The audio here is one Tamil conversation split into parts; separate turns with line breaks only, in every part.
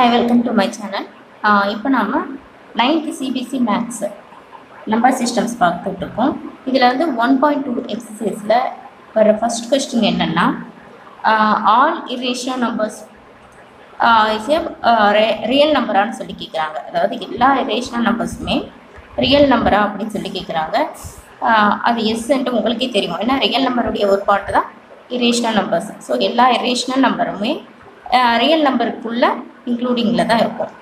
Hi, welcome to my channel. இப்போ நாம 9th CBC Maths number systems பார்த்துட்டு இருக்கோம். இதில் வந்து 1.2 எக்ஸசைஸில் வர ஃபர்ஸ்ட் கொஸ்டின் என்னென்னா all irrational numbers is a real நம்பரான்னு சொல்லி கேட்குறாங்க. அதாவது எல்லா irrational நம்பர்ஸுமே ரியல் நம்பரா அப்படின்னு சொல்லி கேட்குறாங்க. அது எஸ்ன்ட்டு உங்களுக்கே தெரியும். ஏன்னா ரியல் நம்பருடைய ஒரு பார்ட்டு தான் irrational numbers. ஸோ எல்லா irrational நம்பருமே ரியல் நம்பருக்குள்ள இன்க்ளூடிங்கில் தான் இருக்கும்.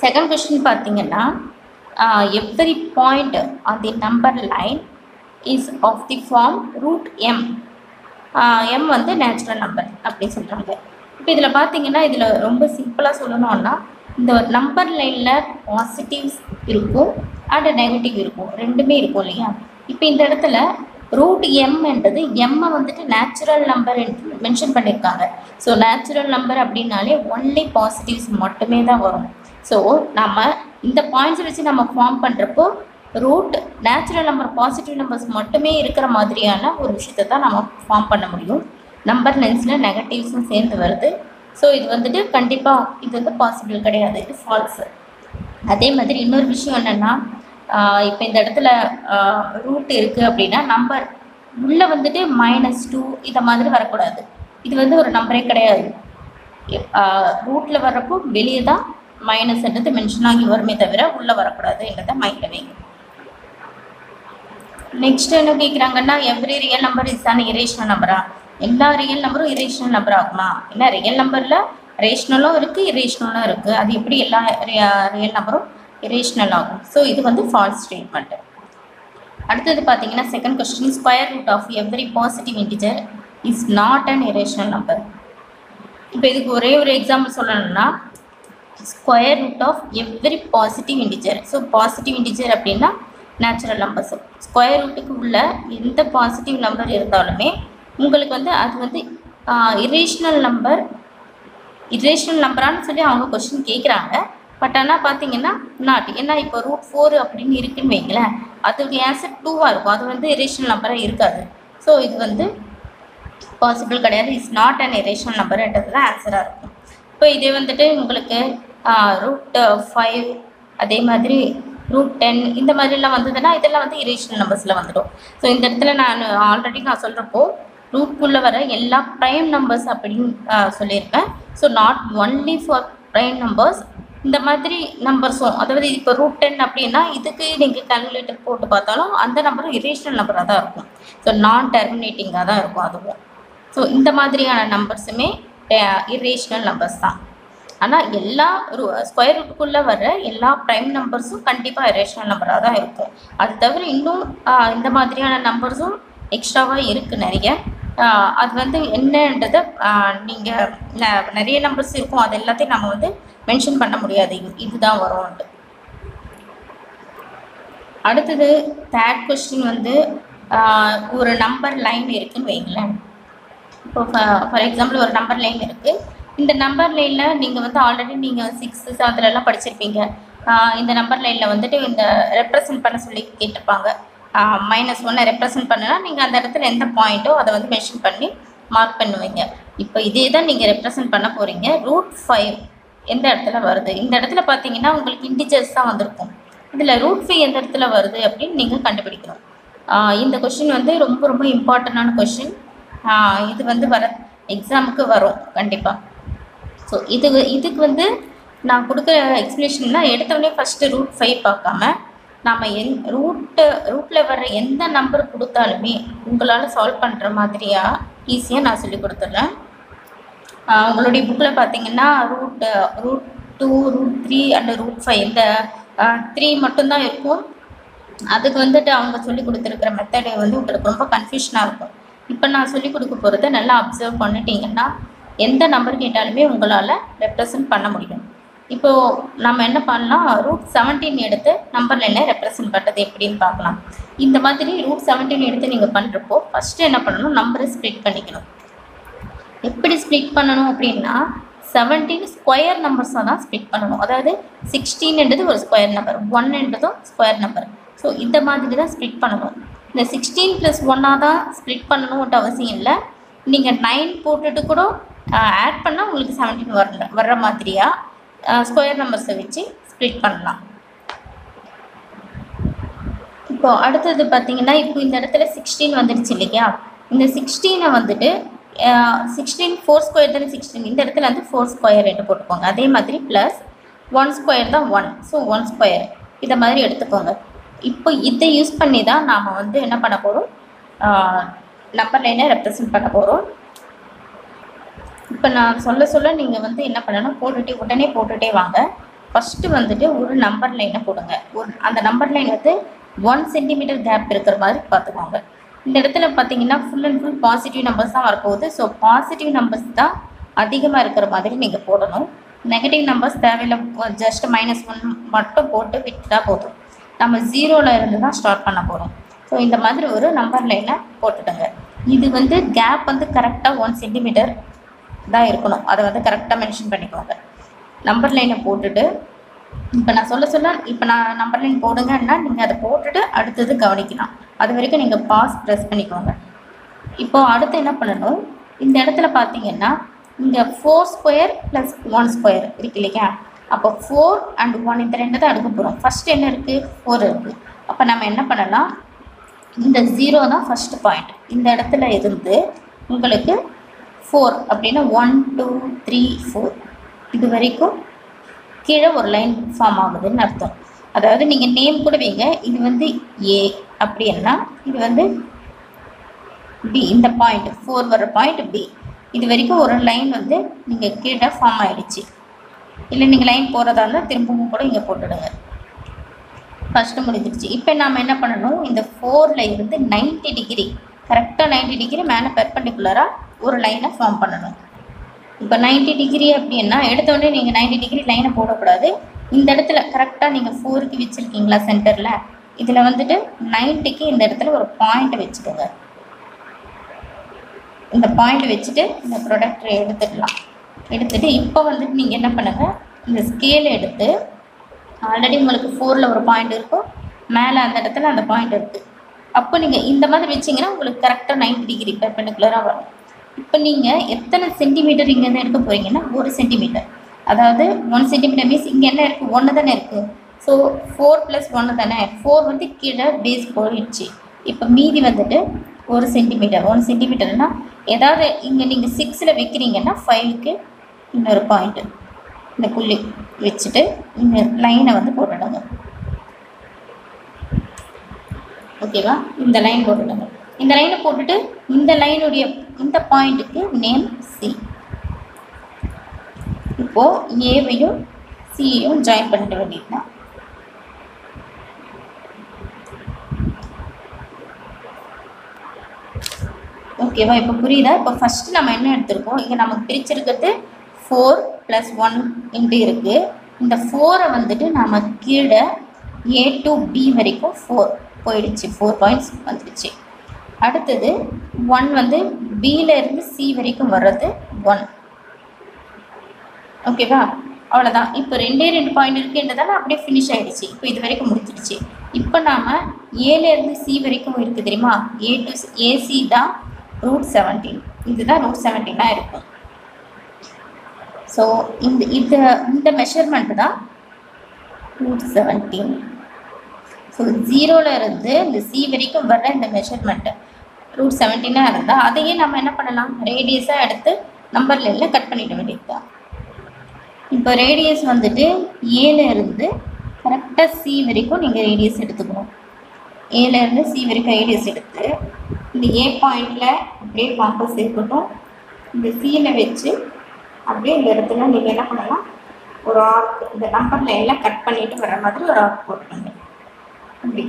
செகண்ட் கொஸ்டின் பார்த்தீங்கன்னா every point on the number line is of the form root M. M வந்து நேச்சுரல் நம்பர் அப்படின்னு சொல்கிறாங்க. இப்போ இதில் பார்த்தீங்கன்னா இதில் ரொம்ப சிம்பிளாக சொல்லணும்னா இந்த நம்பர் லைனில் பாசிட்டிவ்ஸ் இருக்கும் அண்ட் நெகட்டிவ் இருக்கும், ரெண்டுமே இருக்கும் இல்லையா. இப்போ இந்த இடத்துல ரூட் எம்ன்றது எம்மை வந்துட்டு நேச்சுரல் நம்பர் மென்ஷன் பண்ணியிருக்காங்க. ஸோ நேச்சுரல் நம்பர் அப்படின்னாலே ஒன்லி பாசிட்டிவ்ஸ் மட்டுமே தான் வரும். ஸோ நம்ம இந்த பாயிண்ட்ஸை வச்சு நம்ம ஃபார்ம் பண்ணுறப்போ root natural number positive numbers மட்டுமே இருக்கிற மாதிரியான ஒரு விஷயத்தை தான் நம்ம ஃபார்ம் பண்ண முடியும். நம்பர் லைன்ஸில் நெகட்டிவ்ஸும் சேர்ந்து வருது. ஸோ இது வந்துட்டு கண்டிப்பாக இது வந்து பாசிபிள் கிடையாது, இது ஃபால்ஸு. அதே மாதிரி இன்னொரு விஷயம் என்னென்னா இப்போ இந்த இடத்துல ரூட் இருக்குது அப்படின்னா நம்பர் உள்ளே வந்துட்டு -2 இதை மாதிரி வரக்கூடாது. இது வந்து ஒரு நம்பரே கிடையாது. ரூட்டில் வர்றப்போ வெளியே தான் மைனஸ்ன்றது மென்ஷன் ஆகி வருமே தவிர உள்ளே வரக்கூடாது என்றதை மைண்டில் வைங்க. நெக்ஸ்ட் என்ன கேட்குறாங்கன்னா every real number is on irrational நம்பரா? எல்லா ரியல் நம்பரும் இரேஷனல் நம்பர் ஆகுமா? ஏன்னா ரியல் நம்பரில் ரேஷனலும் இருக்குது இரேஷனலும் இருக்குது. அது எப்படி எல்லா ரியல் நம்பரும் இரேஷனல் ஆகும்? ஸோ இது வந்து ஃபால்ஸ் ஸ்டேட்மெண்ட்டு. அடுத்தது பார்த்தீங்கன்னா second question square root of every positive integer is not an irrational number. இப்போ இதுக்கு ஒரே ஒரு எக்ஸாம்பிள் சொல்லணும்னா square root of every positive integer. So positive integer அப்படின்னா நேச்சுரல் நம்பர்ஸ். ஸ்கொயர் ரூட்டுக்கு உள்ள எந்த பாசிட்டிவ் நம்பர் இருந்தாலுமே உங்களுக்கு வந்து அது வந்து இரேஷனல் நம்பரான்னு சொல்லி அவங்க கொஸ்டின் கேட்குறாங்க. பட் ஆனால் பார்த்தீங்கன்னா நாட். ஏன்னா இப்போ √4 அப்படின்னு இருக்குன்னு வைங்களேன், அதோடைய ஆன்சர் 2வாக இருக்கும். அது வந்து இரேஷனல் நம்பராக இருக்காது. ஸோ இது வந்து பாசிபிள் கிடையாது. இஸ் நாட் அன் இரேஷனல் நம்பர்ன்றது தான் ஆன்சராக இருக்கும். இப்போ இதே வந்துட்டு உங்களுக்கு √5 அதே மாதிரி √10 இந்த மாதிரிலாம் வந்ததுன்னா இதெல்லாம் வந்து இரேஷனல் நம்பர்ஸில் வந்துடும். ஸோ இந்த இடத்துல நான் ஆல்ரெடி சொல்கிறப்போ ரூட்குள்ளே வர எல்லா ப்ரைம் நம்பர்ஸ் அப்படின்னு சொல்லியிருக்கேன். So not only for prime numbers, இந்த மாதிரி நம்பர்ஸும். அதாவது இப்போ √10 அப்படின்னா இதுக்கு நீங்கள் கால்குலேட்டர் போட்டு பார்த்தாலும் அந்த நம்பரும் இரேஷனல் நம்பராக தான் இருக்கும். ஸோ நான் டெர்மினேட்டிங்காக தான் இருக்கும் அதுவும். ஸோ இந்த மாதிரியான நம்பர்ஸுமே இரேஷனல் நம்பர்ஸ் தான். ஆனால் எல்லா ஸ்கொயர் ரூட்டுக்குள்ளே வர எல்லா ப்ரைம் நம்பர்ஸும் கண்டிப்பாக இரேஷனல் நம்பராக தான் இருக்கும். அது தவிர இன்னும் இந்த மாதிரியான நம்பர்ஸும் எக்ஸ்ட்ராவாக இருக்குது நிறைய. அது வந்து என்னன்றதை நீங்கள் நிறைய நம்பர்ஸ் இருக்கும், அது எல்லாத்தையும் நம்ம வந்து மென்ஷன் பண்ண முடியாது, இதுதான் வரும்ன்ட்டு. அடுத்தது தேர்ட் கொஸ்டின் வந்து ஒரு நம்பர் லைன் இருக்குதுன்னு வைங்களேன். இப்போ ஃபார் எக்ஸாம்பிள் ஒரு நம்பர் லைன் இருக்குது. இந்த நம்பர் லைனில் நீங்கள் வந்து ஆல்ரெடி நீங்கள் 6th 7th படிச்சிருப்பீங்க. இந்த நம்பர் லைனில் வந்துட்டு இந்த ரெப்ரசன்ட் பண்ண சொல்லி கேட்டிருப்பாங்க. -1 ரெப்ரசன்ட் பண்ணுனா நீங்கள் அந்த இடத்துல எந்த பாயிண்ட்டோ அதை வந்து மென்ஷன் பண்ணி மார்க் பண்ணுவீங்க. இப்போ இதே தான் நீங்கள் ரெப்ரசன்ட் பண்ண போகிறீங்க. √5 எந்த இடத்துல வருது? இந்த இடத்துல பார்த்தீங்கன்னா உங்களுக்கு இன்டிஜர்ஸ் தான் வந்திருக்கும். இதில் √5 எந்த இடத்துல வருது அப்படின்னு நீங்கள் கண்டுபிடிக்கணும். இந்த கொஷின் வந்து ரொம்ப ரொம்ப இம்பார்ட்டண்டான கொஷின். இது வந்து வர எக்ஸாமுக்கு வரும் கண்டிப்பாக. ஸோ இதுக்கு வந்து நான் கொடுக்குற எக்ஸ்ப்ளனேஷன்னா எடுத்தோடனே ஃபஸ்ட்டு √5 பார்க்காம நாம் ரூட்டில் வர்ற எந்த நம்பர் கொடுத்தாலுமே உங்களால் சால்வ் பண்ணுற மாதிரியாக ஈஸியாக நான் சொல்லி கொடுத்துட்றேன். உங்களுடைய புக்கில் பார்த்தீங்கன்னா √2 √3 அண்ட் √5 இந்த 3 மட்டும்தான் இருக்கும். அதுக்கு வந்துட்டு அவங்க சொல்லி கொடுத்துருக்கிற மெத்தடை வந்து உங்களுக்கு ரொம்ப கன்ஃபியூஷனாக இருக்கும். இப்போ நான் சொல்லி கொடுக்க போகிறத நல்லா அப்சர்வ் பண்ணிட்டீங்கன்னா எந்த நம்பர் கேட்டாலுமே உங்களால் ரெப்ரசன்ட் பண்ண முடியும். இப்போது நம்ம என்ன பண்ணலாம், √17 எடுத்து நம்பர் லைனில் ரெப்ரசன்ட் பண்ணுறது எப்படின்னு பார்க்கலாம். இந்த மாதிரி √17 எடுத்து நீங்கள் பண்ணுறப்போ ஃபஸ்ட்டு என்ன பண்ணணும், நம்பரை ஸ்ப்ளிட் பண்ணிக்கணும். எப்படி ஸ்ப்ளிட் பண்ணணும் அப்படின்னா 17 ஸ்கொயர் நம்பர்ஸாக தான் ஸ்ப்ளிட் பண்ணணும். அதாவது 16 ஒரு square number, 1 square number. So இந்த மாதிரி தான் ஸ்ப்ளிட் பண்ணணும். இந்த 16 + 1 தான் ஸ்ப்ளிட் பண்ணணும்ன்ற அவசியம் இல்லை. நீங்கள் 9 போட்டுட்டு கூட ஆட் பண்ணால் உங்களுக்கு 17 வர்ற மாதிரியாக ஸ்கொயர் நம்பர்ஸை வச்சு ஸ்ப்ளிட் பண்ணலாம். இப்போ அடுத்தது பார்த்தீங்கன்னா, இப்போ இந்த இடத்துல 16 வந்துடுச்சு இல்லையா? இந்த 16 வந்துட்டு 16 4 ஸ்கொயர் தானே 16, இந்த இடத்துல வந்து 4 ஸ்கொயர் என்று போட்டுக்கோங்க. அதே மாதிரி ப்ளஸ் 1 ஸ்கொயர் தான் 1, ஸோ 1 ஸ்கொயர் இதை மாதிரி எடுத்துக்கோங்க. இப்போ இதை யூஸ் பண்ணி தான் நாம் வந்து என்ன பண்ண போகிறோம், நம்பர் லைனை ரெப்ரசன்ட் பண்ண போகிறோம். இப்போ நான் சொல்ல நீங்கள் வந்து என்ன பண்ணணும், உடனே போட்டுகிட்டே வாங்க. ஃபஸ்ட்டு வந்துட்டு ஒரு நம்பர் லைனை போடுங்க. அந்த நம்பர் லைன் வந்து 1 சென்டிமீட்டர் கேப் இருக்கிற மாதிரி பார்த்துக்கோங்க. இந்த இடத்துல பார்த்தீங்கன்னா full and full positive numbers தான் வரப்போகுது. ஸோ பாசிட்டிவ் நம்பர்ஸ் தான் அதிகமாக இருக்கிற மாதிரி நீங்கள் போடணும். நெகட்டிவ் நம்பர்ஸ் தேவையில்லை, ஜஸ்ட் -1 மட்டும் போட்டு விட்டுட்டால் போதும். நம்ம 0ல் இருந்து தான் ஸ்டார்ட் பண்ண போகிறோம். ஸோ இந்த மாதிரி ஒரு நம்பர் லைனை போட்டுடுங்க. இது வந்து கேப் வந்து கரெக்டாக 1 சென்டிமீட்டர் தான் இருக்கணும். அதை வந்து கரெக்டாக மென்ஷன் பண்ணிக்கோங்க. நம்பர் லைனை போட்டுட்டு இப்போ நான் சொல்ல இப்போ நான் நம்பர் லைன் போடுங்கன்னா நீங்கள் அதை போட்டுட்டு அடுத்தது கவனிக்கலாம். அது வரைக்கும் நீங்கள் பாஸ் ப்ரெஸ் பண்ணிக்கோங்க. இப்போது அடுத்து என்ன பண்ணணும், இந்த இடத்துல பார்த்தீங்கன்னா இங்கே 4 ஸ்கொயர் ப்ளஸ் 1 ஸ்கொயர் இருக்கு இல்லையா? அப்போ 4 and 1 இந்த ரெண்டு தான் எடுக்க போகிறோம். ஃபஸ்ட்டு என்ன இருக்குது, 4 இருக்குது. அப்போ நம்ம என்ன பண்ணலாம், இந்த 0 தான் ஃபஸ்ட்டு பாயிண்ட். இந்த இடத்துல இருந்து உங்களுக்கு 4 அப்படின்னா 1 2 3 4 இது வரைக்கும் கீழே ஒரு லைன் ஃபார்ம் ஆகுதுன்னு அர்த்தம். அதாவது நீங்கள் நேம் கூட வைங்க. இது வந்து ஏ அப்படின்னா இது வந்து பி, இந்த பாயிண்ட் 4 வர பாயிண்ட் பி. இது வரைக்கும் ஒரு லைன் வந்து நீங்கள் கீழே ஃபார்ம் ஆகிடுச்சு. இல்லை நீங்கள் லைன் போகிறதா இருந்தால் திரும்பவும் கூட இங்கே போட்டுடுங்க. ஃபஸ்ட்டு முடிஞ்சிடுச்சு. இப்போ நாம் என்ன பண்ணணும், இந்த 4ல் இருந்து 90 டிகிரி கரெக்டாக 90 டிகிரி மேலே பெர்பெண்டிகுலராக ஒரு லைனை ஃபார்ம் பண்ணணும். இப்போ 90 டிகிரி அப்படின்னா எடுத்தோடனே நீங்கள் 90 டிகிரி லைனை போடக்கூடாது. இந்த இடத்துல கரெக்டாக நீங்கள் 4க்கு வச்சுருக்கீங்களா சென்டரில், இதில் வந்துட்டு 90க்கு இந்த இடத்துல ஒரு பாயிண்ட் வச்சுக்கோங்க. இந்த பாயிண்ட் வச்சுட்டு இந்த ப்ராடக்டை எடுத்துட்டு இப்போ வந்துட்டு நீங்கள் என்ன பண்ணுங்கள், இந்த ஸ்கேலை எடுத்து ஆல்ரெடி உங்களுக்கு 4ல் ஒரு பாயிண்ட் இருக்கும், மேலே அந்த இடத்துல அந்த பாயிண்ட் இருக்குது. அப்போ நீங்கள் இந்த மாதிரி வச்சிங்கன்னா உங்களுக்கு கரெக்டாக 90 டிகிரி பெர்பெண்டிகுலராக வரும். இப்போ நீங்கள் எத்தனை சென்டிமீட்டர் இங்கேருந்து எடுக்க போகிறீங்கன்னா 1 சென்டிமீட்டர். அதாவது 1 சென்டிமீட்டர் மீன்ஸ் இங்கே என்ன இருக்குது, 1 தானே இருக்குது. ஸோ 4 + 1 தானே, 4 வந்து கீழே பேஸ் போயிடுச்சு. இப்போ மீதி வந்துட்டு 1 சென்டிமீட்டர். 1 சென்டிமீட்டர்னா ஏதாவது இங்கே நீங்கள் 6ல் வைக்கிறீங்கன்னா 5க்கு இன்னொரு பாயிண்ட்டு இந்த புள்ளி வச்சுட்டு இந்த லைனை வந்து போட்டுடுங்க. ஓகேவா? இந்த லைன் போட்டுடுங்க. இந்த லைனை போட்டுட்டு இந்த லைனுடைய இந்த பாயிண்ட்டுக்கு நேம் சி. இப்போது ஏவையும் சியையும் ஜாயின் பண்ணிட வேண்டியதுதான். ஓகேவா? இப்போ புரியுதா? இப்போ ஃபஸ்ட்டு நம்ம என்ன எடுத்திருக்கோம், இங்கே நமக்கு பிரிச்சிருக்கிறது 4 + 1 இன்ட்டு இருக்குது. இந்த 4ஐ வந்துட்டு நம்ம கீழே A to B வரைக்கும் 4 போயிடுச்சு, 4 பாயிண்ட்ஸ் வந்துடுச்சு. அடுத்தது 1 வந்து Bயில் இருந்து C வரைக்கும் வர்றது 1. ஓகேவா? அவ்வளோதான். இப்போ 2 பாயிண்ட் இருக்குன்றதால அப்படியே ஃபினிஷ் ஆகிடுச்சு. இப்போ இது வரைக்கும் முடிச்சிடுச்சு. இப்போ நாம் ஏலேருந்து C வரைக்கும் இருக்குது தெரியுமா, A to AC தான் √17. இதுதான் √17 இருக்கும். ஸோ இந்த மெஷர்மெண்ட்டு தான் √17. ஸோ 0ல் இருந்து இந்த C வரைக்கும் வர்ற இந்த மெஷர்மெண்ட்டு √17 இருந்தால் அதையே நம்ம என்ன பண்ணலாம், ரேடியஸாக எடுத்து நம்பர் லைனில் கட் பண்ணிட வேண்டியது தான். இப்போ ரேடியஸ் வந்துட்டு ஏல இருந்து கரெக்டாக C வரைக்கும் நீங்கள் ரேடியஸ் எடுத்துக்கணும். ஏல இருந்து C வரைக்கும் ரேடியஸ் எடுத்து இந்த A பாயிண்டில் அப்படியே காம்பஸ் இருக்கட்டும், இந்த Cயில் வச்சு அப்படியே இந்த இடத்துல நீங்கள் என்ன பண்ணலாம், ஒரு ஆர்க் இந்த நம்பர் லைனில் கட் பண்ணிவிட்டு வர்ற மாதிரி ஒரு ஆர்க் போட்டுருங்க. அப்படி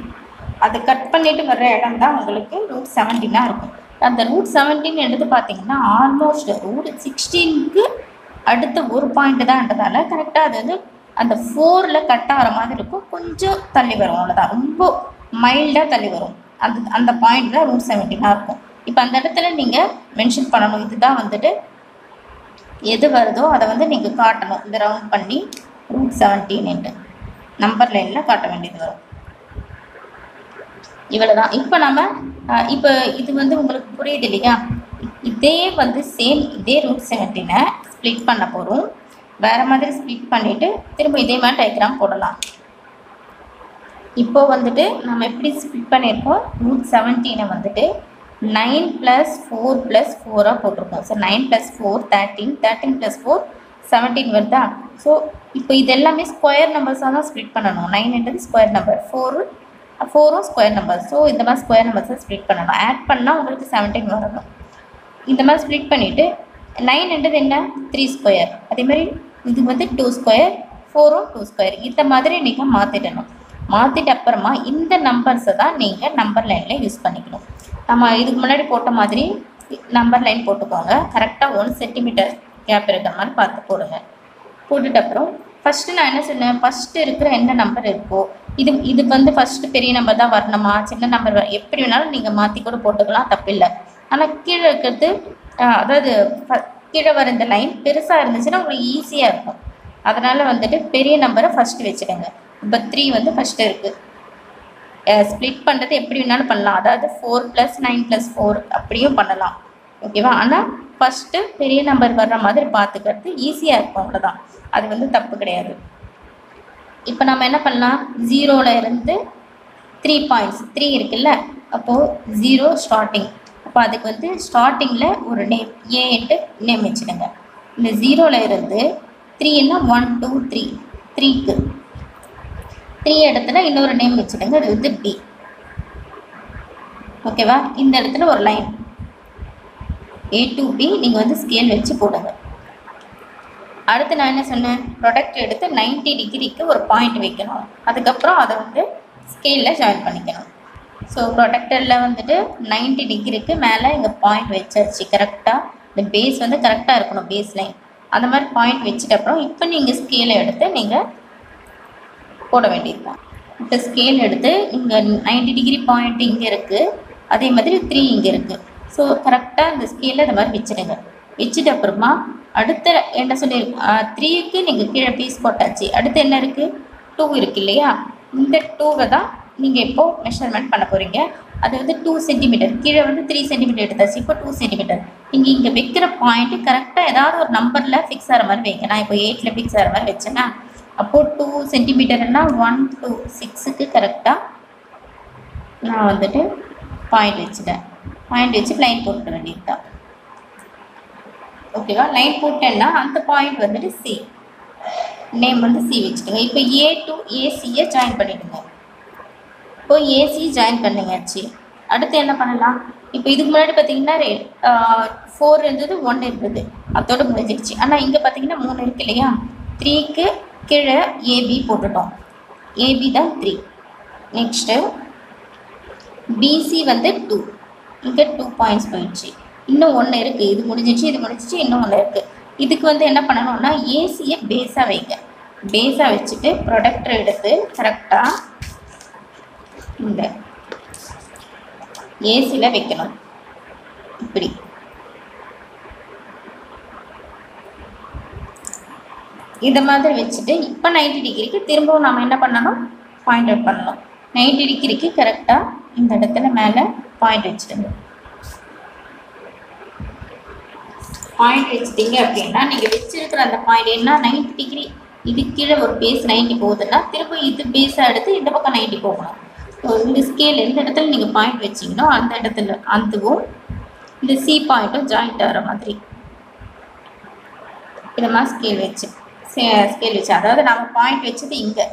அதை கட் பண்ணிவிட்டு வர்ற இடம் தான் உங்களுக்கு √17 இருக்கும். அந்த √17 எடுத்து பார்த்தீங்கன்னா ஆல்மோஸ்ட் √16க்கு அடுத்த ஒரு பாயிண்ட்டு தான்ன்றதால கரெக்டாக அது வந்து அந்த 4ல் கட் ஆகிற மாதிரி இருக்கும். கொஞ்சம் தள்ளி வரும், அவ்வளோதான். ரொம்ப மைல்டாக தள்ளி வரும். அந்த பாயிண்ட் தான் √17 இருக்கும். இப்போ அந்த இடத்துல நீங்கள் மென்ஷன் பண்ணணும், இதுதான் வந்துட்டு எது வருதோ அதை வந்து நீங்கள் காட்டணும். இந்த ரவுண்ட் பண்ணி √17 நம்பர் லைனில் காட்ட வேண்டியது வரும். இவ்வளோ தான். இப்போ நம்ம இப்போ இது வந்து உங்களுக்கு புரியுது இல்லையா? இதே வந்து சேம் இதே ரூட் 17 ஸ்ப்ளிட் பண்ண போகிறோம். வேறு மாதிரி ஸ்ப்ளிட் பண்ணிவிட்டு திரும்ப இதே மாதிரி டயக்ராம் போடலாம். இப்போ வந்துட்டு நம்ம எப்படி ஸ்ப்ளிட் பண்ணியிருக்கோம், ரூட் 17 வந்துட்டு 9 + 4 + 4 போட்டிருக்கோம். ஸோ 9 + 4 13, 13 + 4 17 வருதா. ஸோ இப்போ இது எல்லாமே ஸ்கொயர் நம்பர்ஸாக தான் ஸ்ப்ளிட் பண்ணணும். 9ன்றது ஸ்கொயர் நம்பர், 4ம் ஸ்கொயர் நம்பர். ஸோ இந்த மாதிரி ஸ்கொயர் நம்பர்ஸை ஸ்ப்ளிட் பண்ணணும். ஆட் பண்ணால் உங்களுக்கு 17 வரணும். இந்த மாதிரி ஸ்ப்ளிட் பண்ணிவிட்டு 9ன்றது என்ன 3 ஸ்கொயர், அதேமாதிரி இது வந்து 2 ஸ்கொயர், 4ம் 2 ஸ்கொயர். இந்த மாதிரி நீங்கள் மாற்றிடணும். மாற்றிட்டு அப்புறமா இந்த நம்பர்ஸை தான் நீங்கள் நம்பர் லைனில் யூஸ் பண்ணிக்கணும். நம்ம இதுக்கு முன்னாடி போட்ட மாதிரி நம்பர் லைன் போட்டுக்கோங்க. கரெக்டாக 1 சென்டிமீட்டர் கேப் இருக்கிற மாதிரி பார்த்து போடுங்க. போட்டுட்டு அப்புறம் ஃபஸ்ட்டு நான் என்ன சொன்னேன், ஃபஸ்ட்டு இருக்கிற என்ன நம்பர் இருக்கோ இது வந்து ஃபஸ்ட்டு பெரிய நம்பர் தான் வரணுமா, சின்ன நம்பர் எப்படி வேணாலும் நீங்கள் மாற்றி கூட போட்டுக்கலாம், தப்பில்லை. ஆனால் கீழே இருக்கிறது அதாவது கீழே வர இந்த லைன் பெருசாக இருந்துச்சுன்னா உங்களுக்கு ஈஸியாக இருக்கும். அதனால் வந்துட்டு பெரிய நம்பரை ஃபஸ்ட்டு வச்சுடுங்க. இப்போ 3 வந்து ஃபஸ்ட்டு இருக்குது. ஸ்ப்ளிட் பண்ணுறது எப்படி வேணாலும் பண்ணலாம். அதாவது 4 + 9 + 4 அப்படியும் பண்ணலாம். ஓகேவா. ஆனால் ஃபஸ்ட்டு பெரிய நம்பர் வர்ற மாதிரி பார்த்துக்கிறது ஈஸியாக இருக்கும், அவ்வளோதான். அது வந்து தப்பு கிடையாது. இப்போ நம்ம என்ன பண்ணலாம், 0ல் இருந்து 3 பாயிண்ட்ஸ் 3 இருக்குல்ல, அப்போது 0 ஸ்டார்டிங். அப்போ அதுக்கு வந்து ஸ்டார்டிங்கில் ஒரு நேம் ஏன்ட்டு நேம் வச்சுடுங்க. இந்த 0ல் இருந்து 3ன்னா 1 2 3, 3க்கு 3 இடத்துல இன்னொரு நேம் வச்சுடுங்க. அது வந்து B. ஓகேவா. இந்த இடத்துல ஒரு லைன் A to B நீங்கள் வந்து ஸ்கேல் வச்சு போடுங்க. அடுத்து நான் என்ன சொன்னேன், ப்ராடக்ட் எடுத்து 90 டிகிரிக்கு ஒரு பாயிண்ட் வைக்கணும். அதுக்கப்புறம் அதை வந்து ஸ்கேலில் ஜாயின் பண்ணிக்கணும். ஸோ ப்ராடக்டரில் வந்துட்டு 90 டிகிரிக்கு மேலே இங்கே பாயிண்ட் வச்சாச்சு. கரெக்டாக இந்த பேஸ் வந்து கரெக்டாக இருக்கணும், பேஸ் லைன். அந்த மாதிரி பாயிண்ட் வச்சுட்டு அப்புறம் இப்போ நீங்கள் ஸ்கேலை எடுத்து நீங்கள் போட வேண்டியதுதான். இப்போ ஸ்கேல் எடுத்து இங்கே 90 டிகிரி பாயிண்ட் இங்கே இருக்குது, அதே மாதிரி 3 இங்கே இருக்குது. ஸோ கரெக்டாக இந்த ஸ்கேலில் இந்த மாதிரி வச்சுடுங்க. வச்சுட்டு அப்புறமா அடுத்த என்ன சொல்லி 3க்கு நீங்கள் கீழே பீஸ் போட்டாச்சு. அடுத்து என்ன இருக்குது, 2 இருக்குது இல்லையா. இந்த 2வை தான் நீங்கள் இப்போது மெஷர்மெண்ட் பண்ண போகிறீங்க. அது வந்து 2 சென்டிமீட்டர். கீழே வந்து 3 சென்டிமீட்டர் எடுத்தாச்சு. இப்போ 2 சென்டிமீட்டர். நீங்கள் இங்கே வைக்கிற பாயிண்ட்டு கரெக்டாக ஏதாவது ஒரு நம்பரில் ஃபிக்ஸ் ஆகிற மாதிரி வைங்க. நான் இப்போ 8ல் ஃபிக்ஸ் ஆகிற மாதிரி வச்சேன்னா அப்போது 2 சென்டிமீட்டர்னா 1 to 6க்கு கரெக்டாக நான் வந்துட்டு பாயிண்ட் வச்சுட்டேன். பாயிண்ட் வச்சு லைன் போட்டுட வேண்டியது தான். ஓகேவா. லைன் போட்டேன்னா அந்த பாயிண்ட் வந்துட்டு C, நேம் வந்து C வச்சுடுங்க. இப்போ A to ACயை ஜாயின் பண்ணிவிடுங்க. இப்போ AC ஜாயின் பண்ணியாச்சு. அடுத்து என்ன பண்ணலாம், இப்போ இதுக்கு முன்னாடி பார்த்தீங்கன்னா 4 இருந்தது, 1 இருந்தது, அதோடு முடிஞ்சிடுச்சு. ஆனால் இங்கே பார்த்தீங்கன்னா 3 இருக்குது இல்லையா. 3க்கு கீழே AB போட்டுட்டோம். AB தான் 3. நெக்ஸ்ட்டு BC வந்து 2. இங்கே 2 பாயிண்ட்ஸ் போயிடுச்சு. இன்னும் 1 இருக்குது. இது முடிஞ்சிச்சு, இது முடிஞ்சிச்சு, இன்னும் 1 இருக்குது. இதுக்கு வந்து என்ன பண்ணணும்னா ஏசியை பேஸாக வைங்க. பேஸாக வச்சுட்டு ப்ரொடக்டர் எடுத்து கரெக்டாக இந்த ஏசியில் வைக்கணும். இப்படி இந்த மாதிரி வச்சுட்டு இப்போ 90 டிகிரிக்கு திரும்பவும் நம்ம என்ன பண்ணணும், பாயிண்ட் அவுட் பண்ணணும். 90 டிகிரிக்கு கரெக்டாக இந்த இடத்துல மேலே பாயிண்ட் வச்சுடுங்க. பாயிண்ட் வச்சுட்டீங்க அப்படின்னா நீங்கள் வச்சிருக்கிற அந்த பாயிண்ட் என்ன 90 டிகிரி, இது கீழே ஒரு பேஸ் 90 போகுதுன்னா திரும்ப இது பேஸாக எடுத்து இந்த பக்கம் 90 போகணும். இந்த ஸ்கேல் எந்த இடத்துல நீங்கள் பாயிண்ட் வச்சிங்களோ அந்த இடத்துல அதுவும் இந்த C பாயிண்ட்டும் ஜாயிண்ட் ஆகிற மாதிரி இந்த மாதிரி ஸ்கேல் வச்சு அதாவது நம்ம பாயிண்ட் வச்சது இங்கே.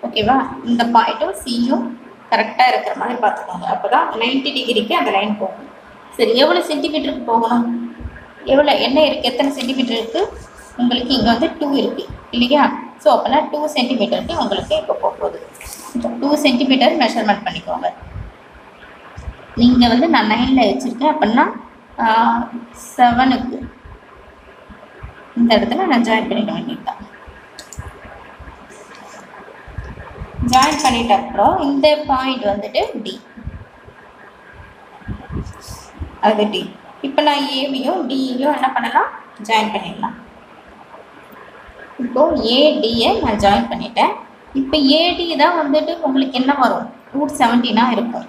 ஓகேவா. இந்த பாயிண்ட்டும் Cயும் கரெக்டாக இருக்கிற மாதிரி பார்த்துக்கோங்க. அப்போ தான் 90 டிகிரிக்கு அந்த லைன் போகும். சரி, எவ்வளோ சென்டிமீட்டருக்கு போகணும், எவ்வளோ என்ன இருக்குது, எத்தனை சென்டிமீட்டர் இருக்குது உங்களுக்கு, இங்கே வந்து 2 இருக்குது இல்லையா. ஸோ அப்போனா 2 சென்டிமீட்டருக்கு உங்களுக்கு இப்போ போகுது. 2 சென்டிமீட்டர் மெஷர்மெண்ட் பண்ணிக்கோங்க. நீங்கள் வந்து நான் 9ல் வச்சுருக்கேன் அப்படின்னா 7க்கு இந்த இடத்துல நான் ஜாயின் பண்ணிக்க வேண்டியது தான். ஜாயின் பண்ணிட்ட அப்புறம் இந்த பாயிண்ட் வந்துட்டு D, அது D. இப்போ நான் ஏபியும் டியையும் என்ன பண்ணலாம், ஜாயின் பண்ணிடலாம். இப்போது ஏடியை நான் ஜாயின் பண்ணிட்டேன். இப்போ ஏடி தான் வந்துட்டு உங்களுக்கு என்ன வரும், ரூட் 17 இருக்கும்.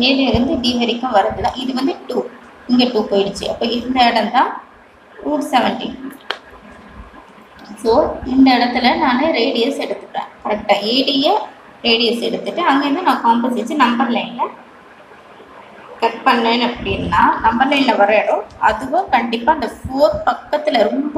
ஏலேருந்து டி வரைக்கும் வரது தான் இது வந்து 2. இங்கே 2 போயிடுச்சு. அப்போ இந்த இடம் தான் √17. ஸோ இந்த இடத்துல நான் ரேடியஸ் எடுத்துட்டேன் கரெக்டாக. ஏடியை ரேடியஸ் எடுத்துகிட்டு அங்கேருந்து நான் காம்பஸ் வச்சு நம்பர் லைனில் கட் பண்ணேன் அப்படின்னா நம்பர் லைனில் வர இடம் அதுவும் கண்டிப்பாக அந்த 4 பக்கத்தில் ரொம்ப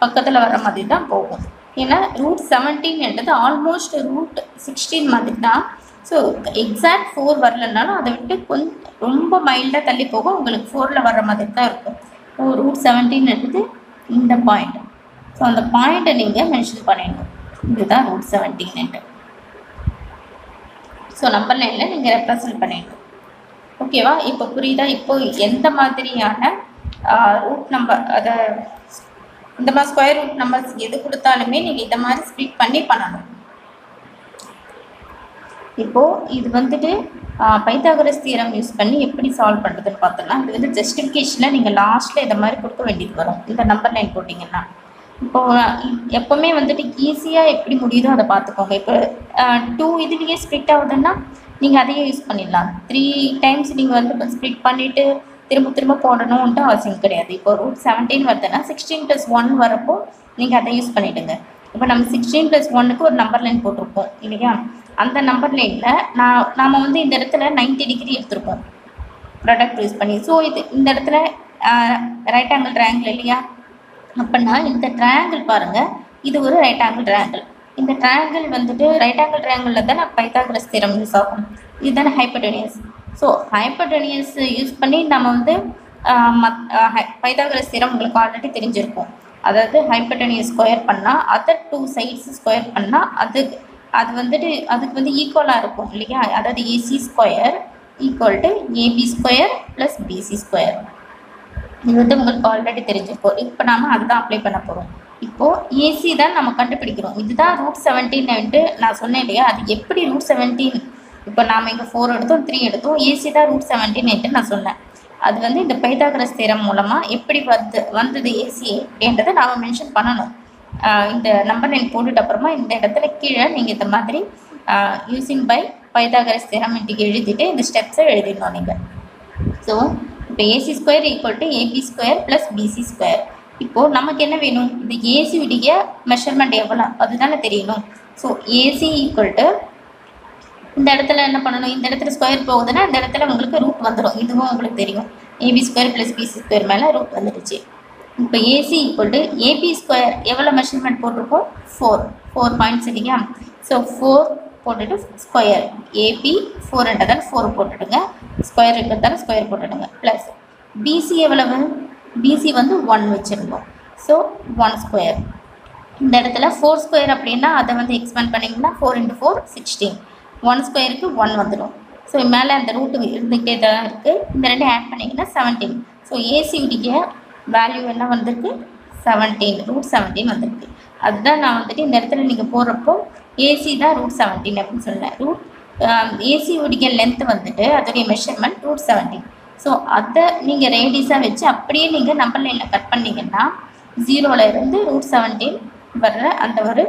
பக்கத்தில் வர மாதிரி தான் போகும். ஏன்னா √17 ஆல்மோஸ்ட் √16 மாதிரி தான். ஸோ எக்ஸாக்ட் 4 வரலனாலும் அதை விட்டு கொஞ்சம் ரொம்ப மைல்டாக தள்ளி போகும். உங்களுக்கு 4ல் வர்ற மாதிரி தான் இருக்கும். √17 இந்த பாயிண்ட். ஸோ அந்த பாயிண்ட்டை நீங்கள் மென்ஷன் பண்ணிடணும். இதுதான் √17. ஸோ நம்பர் லைனில் நீங்கள் ரெப்ரசன்ட் பண்ணிடணும். ஓகேவா? இப்போ புரியுதா? இப்போ எந்த மாதிரியான ரூட் நம்பர் அதை இந்த மாதிரி ஸ்கொயர் ரூட் நம்பர்ஸ் எது கொடுத்தாலுமே நீங்கள் இதை மாதிரி ஸ்ப்ளிட் பண்ணி பண்ணணும். இப்போது இது வந்துட்டு பைத்தாகரஸ் தியரம் யூஸ் பண்ணி எப்படி சால்வ் பண்ணுறதுன்னு பார்த்தோம்னா இது வந்து ஜஸ்டிஃபிகேஷனில் நீங்கள் லாஸ்ட்டில் இதை மாதிரி கொடுக்க வேண்டியது வரும். இந்த நம்பர் லைன் போட்டிங்கன்னா இப்போது எப்போவுமே வந்துட்டு ஈஸியாக எப்படி முடியுதோ அதை பார்த்துக்கோங்க. இப்போ 2 இதுலேயே ஸ்ப்ளிட் ஆகுதுன்னா நீங்கள் அதையே யூஸ் பண்ணிடலாம். 3 டைம்ஸ் நீங்கள் வந்து ஸ்ப்ளிட் பண்ணிவிட்டு திரும்ப போடணும்ன்ட்டு அவசியம் கிடையாது. இப்போ √17 வருதுன்னா 16+1 வரப்போ நீங்கள் அதை யூஸ் பண்ணிவிடுங்க. இப்போ நம்ம 16+1க்கு ஒரு நம்பர் லைன் போட்டிருப்போம் இல்லையா? அந்த நம்பர் லைனில் நாம் வந்து இந்த இடத்துல 90 டிகிரி எடுத்திருப்போம் ப்ராடக்ட் யூஸ் பண்ணி. ஸோ இந்த இடத்துல ரைட் ஆங்கிள் ட்ரையாங்கிள் இல்லையா? அப்படின்னா இந்த ட்ரையாங்கிள் பாருங்கள், இது ஒரு ரைட் ஆங்கிள் ட்ரையாங்கிள். இந்த ட்ரையாங்கிள் வந்துட்டு ரைட் ஆங்கிள் ட்ரையாங்கிளில் தான் பைத்தாகரஸ் தியரம் யூஸ் ஆகும். இதுதானே ஹைப்போடெனியஸ். ஸோ ஹைப்போடெனியஸ் யூஸ் பண்ணி நம்ம வந்து பைத்தாகரஸ் தியரம் உங்களுக்கு ஆல்ரெடி தெரிஞ்சிருக்கும். அதாவது ஹைப்போடெனியஸ் ஸ்கொயர் பண்ணால் அதர் 2 சைட்ஸ் ஸ்கொயர் பண்ணால் அது வந்துட்டு அதுக்கு வந்து ஈக்குவலாக இருக்கும் இல்லையா? அதாவது AC square equal to AB square plus BC square. இது வந்து உங்களுக்கு ஆல்ரெடி தெரிஞ்சிருக்கும். இப்போ நாம் அதுதான் அப்ளை பண்ண போகிறோம். இப்போது AC தான் நம்ம கண்டுபிடிக்கிறோம். இதுதான் √17 நான் சொன்னேன் இல்லையா? அது எப்படி √17 இப்போ நாம் இங்கே 4 எடுத்தோம் 3 எடுத்தோம் AC தான் √17 நான் சொன்னேன். அது வந்து இந்த பைத்தாகரஸ் தியரம் மூலமாக எப்படி வந்தது AC அப்படின்றத நாம் மென்ஷன் பண்ணணும். இந்த நம்பர் லைன் போட்டுட்டு அப்புறமா இந்த இடத்துல கீழே நீங்கள் இந்த மாதிரி யூஸிங் பை பைத்தாகரஸ் தியரம் எழுதிட்டு இந்த ஸ்டெப்ஸை எழுதிடணும் நீங்கள். ஸோ இப்போ AC square equal to AB square plus BC square. இப்போது நமக்கு என்ன வேணும்? இந்த AC உடைய மெஷர்மெண்ட் எவ்வளோ அதுதானே தெரியணும். ஸோ AC ஈக்குவல் டு இந்த இடத்துல என்ன பண்ணணும்? இந்த இடத்துல ஸ்கொயர் போகுதுன்னா இந்த இடத்துல உங்களுக்கு ரூட் வந்துடும். இதுவும் உங்களுக்கு தெரியும். AB square plus BC square மேலே ரூட் வந்துடுச்சு. இப்போ AC equal to AB square எவ்வளோ மெஷர்மெண்ட் போட்டிருக்கோம்? 4 பாயிண்ட்ஸ் இல்லையா? ஸோ 4 போட்டுட்டு ஸ்கொயர் AB 4 4 போட்டுடுங்க. ஸ்கொயர் இருக்கிறதால ஸ்கொயர் போட்டுடுங்க. ப்ளஸ் BC எவ்வளவு? BC வந்து 1 வச்சுருந்தோம். So 1 square. இந்த இடத்துல 4 ஸ்கொயர் அப்படின்னா அதை வந்து எக்ஸ்பேண்ட் பண்ணிங்கன்னா 4 × 4 16. 1 ஸ்கொயருக்கு 1 வந்துடும். ஸோ மேலே அந்த ரூட்டு இருந்துகிட்டே தான் இருக்குது. இந்த ரெண்டு ஆட் பண்ணிங்கன்னா 17. ஸோ AC உடைய வேல்யூ என்ன வந்திருக்கு? 17 √17 வந்திருக்கு. அதுதான் நான் வந்துட்டு இந்த இடத்துல நீங்கள் போடுறப்போ AC தான் √17 அப்படின்னு சொன்னேன். AC உடைய லென்த் வந்துட்டு அதோடைய மெஷர்மெண்ட் √17. ஸோ அதை நீங்கள் ரேடியஸாக வச்சு அப்படியே நீங்கள் நம்பர் லைனில் கட் பண்ணிங்கன்னா 0லேருந்து √17 வர்ற அந்த ஒரு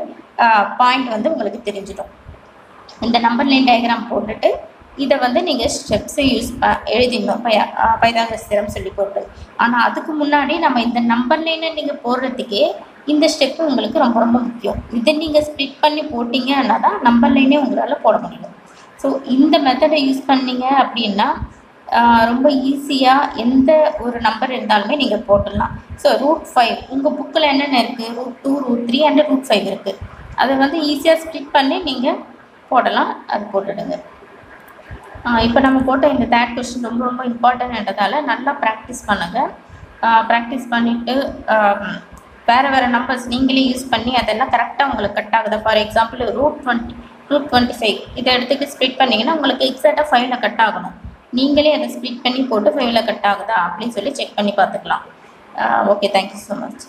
பாயிண்ட் வந்து உங்களுக்கு தெரிஞ்சிடும். இந்த நம்பர் லைன் டயக்ராம் போட்டுட்டு இதை வந்து நீங்கள் ஸ்டெப்ஸை எழுதிடணும் பைத்தாகரஸ் தியரம் சொல்லி போட்டு. ஆனால் அதுக்கு முன்னாடி நம்ம இந்த நம்பர் லைனை நீங்கள் போடுறதுக்கே இந்த ஸ்டெப்பு உங்களுக்கு ரொம்ப ரொம்ப முக்கியம். இதை நீங்கள் ஸ்ப்ளிட் பண்ணி போட்டிங்கன்னா தான் நம்பர் லைனே உங்களால் போட முடியும். ஸோ இந்த மெத்தடை யூஸ் பண்ணிங்க அப்படின்னா ரொம்ப ஈஸியாக எந்த ஒரு நம்பர் இருந்தாலுமே நீங்கள் போட்டுடலாம். ஸோ √5 உங்கள் புக்கில் என்னென்ன இருக்குது? √2 √3 அண்ட் √5 இருக்குது. அதை வந்து ஈஸியாக ஸ்ப்ளிட் பண்ணி நீங்கள் போடலாம். அது போட்டுடுங்க. இப்போ நம்ம போட்ட இந்த தேர்ட் கொஸ்டின் ரொம்ப ரொம்ப இம்பார்ட்டன்ட்ன்றதால நல்லா ப்ராக்டிஸ் பண்ணுங்கள். ப்ராக்டிஸ் பண்ணிவிட்டு வேறு நம்பர்ஸ் நீங்களே யூஸ் பண்ணி அதெல்லாம் கரெக்டாக உங்களுக்கு கட் ஆகுதா? ஃபார் எக்ஸாம்பிள் √25 இதை எடுத்துகிட்டு ஸ்ப்ளிட் பண்ணிங்கன்னா உங்களுக்கு எக்ஸாக்டாக 5ல் கட் ஆகணும். நீங்களே அதை ஸ்ப்ளிட் பண்ணி போட்டு 5ல் கட் ஆகுதா அப்படின்னு சொல்லி செக் பண்ணி பார்த்துக்கலாம். Okay, thank you so much.